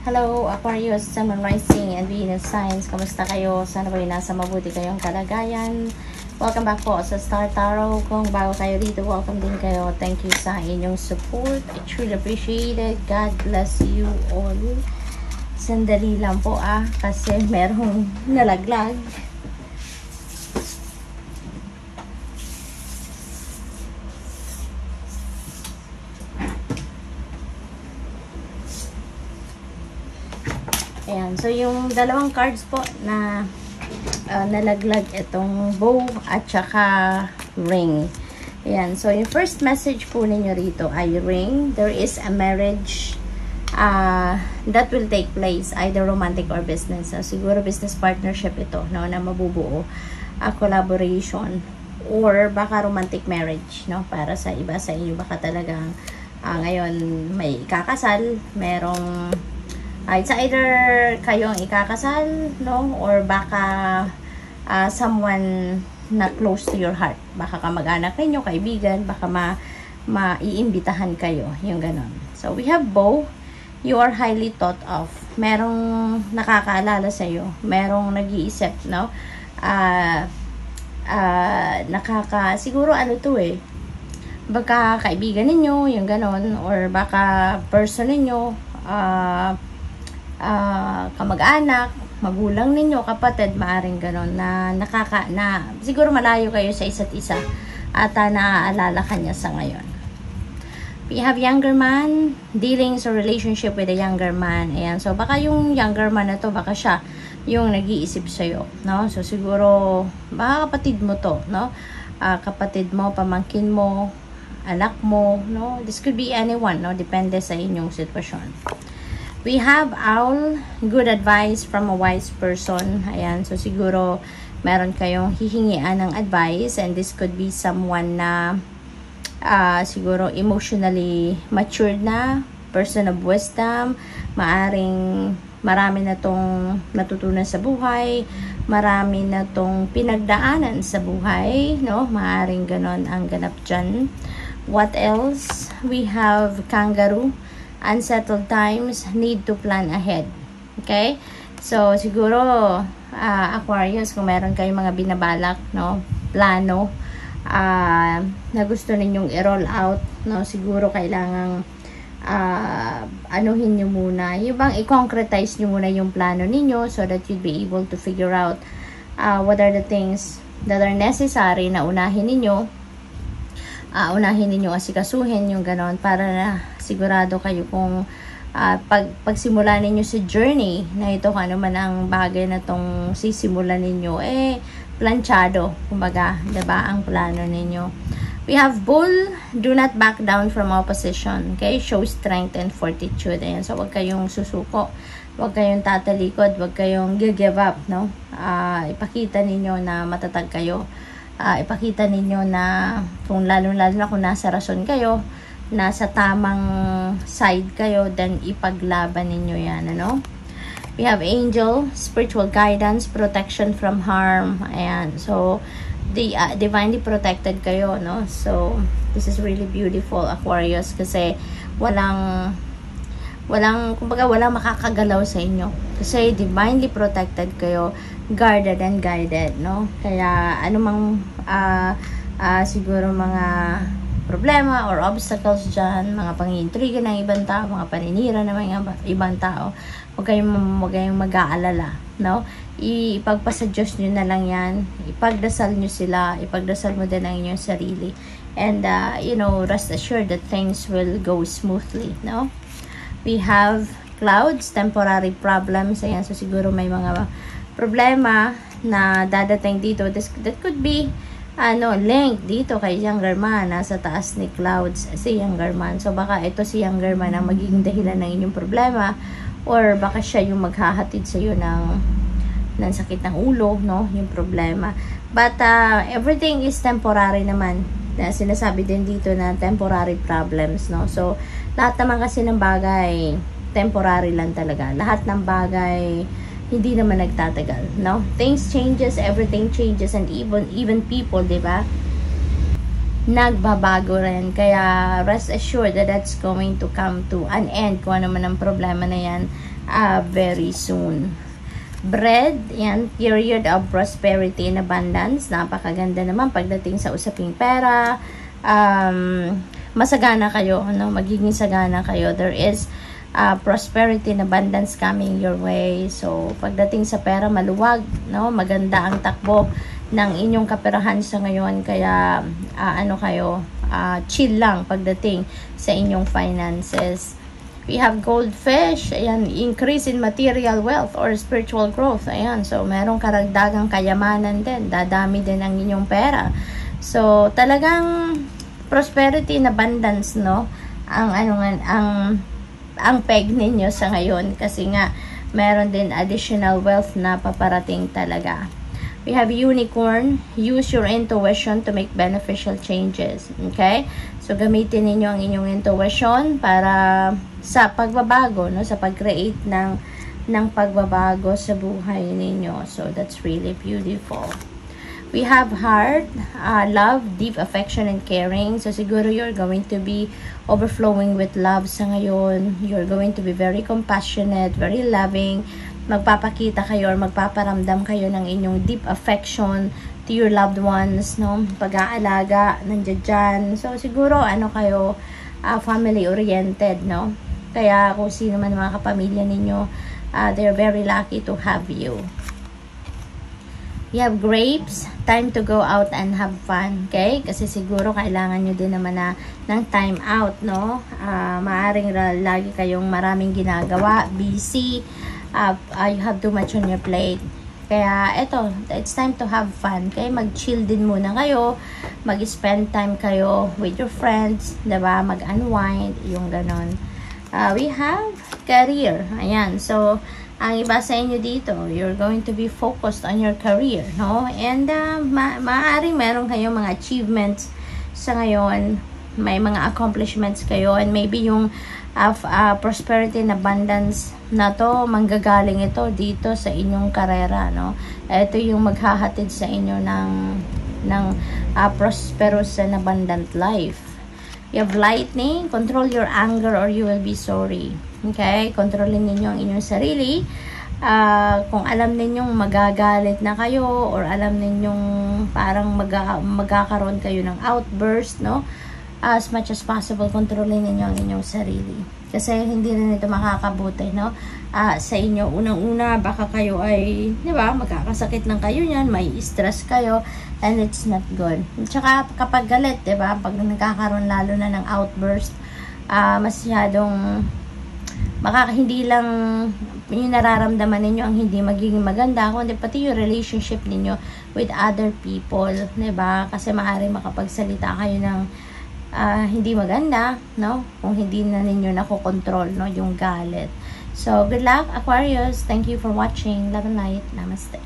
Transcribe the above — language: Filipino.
Hello, Aquarius, Sun, Moon, Rising, and Venus Signs. Kamusta kayo? Sana ba'y nasa mabuti kayong kalagayan? Welcome back po sa Star Tarot. Kung bago kayo dito, welcome din kayo. Thank you sa inyong support. I truly appreciate it. God bless you all. Sandali lang po kasi merong nalaglag. Ayan. So, yung dalawang cards po na nalaglag itong bow at saka ring. Ayan. So, yung first message po ninyo rito ay ring. There is a marriage that will take place, either romantic or business. So, siguro business partnership ito, no, na mabubuo. Collaboration or baka romantic marriage, no, para sa iba sa inyo. Baka talagang ngayon may ikakasal, merong it's either kayong ikakasal, no? Or baka someone na close to your heart. Baka kamag-anak ninyo, kaibigan, baka maiimbitahan kayo. Yung ganon. So, we have bow. You are highly thought of. Merong nakakaalala sa'yo. Merong nag-iisip, no? Siguro ano to baka kaibigan ninyo, yung ganon. Or baka person ninyo, kamag-anak, magulang ninyo, kapatid, maaring ganon na siguro malayo kayo sa isa't isa at naaalala kanya sa ngayon. We have younger man, dealings or relationship with a younger man. Ayan, so baka yung younger man na to, baka siya yung nag-iisip sa'yo, no? So siguro baka kapatid mo to, no? Kapatid mo, pamangkin mo, anak mo, no? This could be anyone, no? Depende sa inyong sitwasyon. We have owl, good advice from a wise person. Ayan, so siguro meron kayong hihingian ng advice and this could be someone na siguro emotionally matured na, person of wisdom, maaring marami na tong natutunan sa buhay, marami na tong pinagdaanan sa buhay, no? Maaring ganon ang ganap dyan. What else? We have kangaroo. Unsettled times, need to plan ahead. Okay? So, siguro, Aquarius, kung meron kayong mga binabalak, no, plano, na gusto ninyong i-roll out, no, siguro kailangang anuhin nyo muna. Yung bang i-concretize nyo muna yung plano ninyo so that you'll be able to figure out what are the things that are necessary na unahin ninyo asikasuhin yung ganon para na sigurado kayo kung pagsimula ninyo sa journey na ito, kung ano man ang bagay na tong sisimulan ninyo, planchado, kumbaga, diba, ang plano ninyo. We have bull, do not back down from opposition, okay? Show strength and fortitude. Ayan, so wag kayong susuko, wag kayong tatalikod, wag kayong give up, no? Ipakita ninyo na matatag kayo. Ipakita ninyo na kung lalo na kung nasa rason kayo, nasa tamang side kayo, then ipaglaban ninyo yan, ano? We have angel, spiritual guidance, protection from harm. Ayan, so divinely protected kayo, no? So this is really beautiful, Aquarius, kasi walang kumbaga walang makakagalaw sa inyo kasi divinely protected kayo, guarded and guided, no? Kaya anumang siguro mga problema or obstacles dyan, mga pangintriga ng ibang tao, mga paninira ng mga ibang tao, huwag kayong mag-aalala, no? Ipagpasa Diyos nyo na lang yan, ipagdasal nyo sila, ipagdasal mo din ang inyong sarili, and rest assured that things will go smoothly, no? We have clouds, temporary problems. Ayan, so siguro may mga problema na dadating dito. That could be link dito kay younger man, nasa taas ni clouds si younger man. So baka ito si younger man ang magiging dahilan ng inyong problema, or baka siya yung maghahatid sa iyo ng sakit ng ulo, no, yung problema. But everything is temporary naman. Sinasabi din dito na temporary problems, no? So lahat naman kasi ng bagay temporary lang talaga. Lahat ng bagay hindi naman nagtatagal, no? Things changes, everything changes, and even people, 'di ba? nagbabago rin. Kaya rest assured that that's going to come to an end kung ano man ang problema na yan very soon. Bread, yan, period of prosperity and abundance. Napakaganda naman pagdating sa usaping pera. Masagana kayo, no? Magiging sagana kayo. There is prosperity and abundance coming your way. So, pagdating sa pera, maluwag, no? Maganda ang takbo ng inyong kaperahan sa ngayon. Kaya, chill lang pagdating sa inyong finances. We have goldfish. Ayan, increase in material wealth or spiritual growth. Ayan, so merong karagdagang kayamanan din. Dadami din ang inyong pera. So, talagang prosperity and abundance, no? Ang peg ninyo sa ngayon kasi nga meron din additional wealth na paparating talaga. We have unicorn. Use your intuition to make beneficial changes. Okay? So, gamitin ninyo ang inyong intuition para sa pagbabago, no? Sa pag-create ng pagbabago sa buhay ninyo. So, that's really beautiful. We have heart, love, deep affection, and caring. So, siguro you're going to be overflowing with love sa ngayon. You're going to be very compassionate, very loving. Magpapakita kayo or magpaparamdam kayo ng inyong deep affection to your loved ones, no? Pag-aalaga, nandiyan dyan. So, siguro, kayo, family-oriented, no? Kaya, kung sino man mga kapamilya ninyo, they're very lucky to have you. You have grapes, time to go out and have fun, okay? Kasi siguro kailangan nyo din naman ng time out, no? Maaring lagi kayong maraming ginagawa, busy, you have too much on your plate. Kaya, it's time to have fun, okay? Mag-chill din muna kayo, mag-spend time kayo with your friends, diba? Mag-unwind, yung ganon. We have career, ayan, so, ang iba sa inyo dito, you're going to be focused on your career, no? And maaaring meron kayong mga achievements sa ngayon, may mga accomplishments kayo, and maybe yung prosperity and abundance na to, manggagaling ito dito sa inyong karera, no? Ito yung maghahatid sa inyo ng prosperous and abundant life. You have lightning, control your anger or you will be sorry. Okay? Kontrolin ninyo ang inyong sarili. Kung alam ninyong magagalit na kayo or alam ninyong parang magkakaroon kayo ng outburst, no? As much as possible, kontrolin ninyo ang inyong sarili. Kasi hindi rin ito makakabuti, no? Sa inyo, unang-una, baka kayo ay, di ba, magkakasakit lang kayo yan, may stress kayo, and it's not good. Tsaka kapag galit, di ba, pag nagkakaroon lalo na ng outburst, masyadong hindi lang yung nararamdaman ninyo ang hindi magiging maganda, kundi pati yung relationship ninyo with other people, diba? Kasi maaari makapagsalita kayo ng hindi maganda, no? Kung hindi na ninyo nakokontrol, no? Yung galit. So, good luck, Aquarius. Thank you for watching. Love and light. Namaste.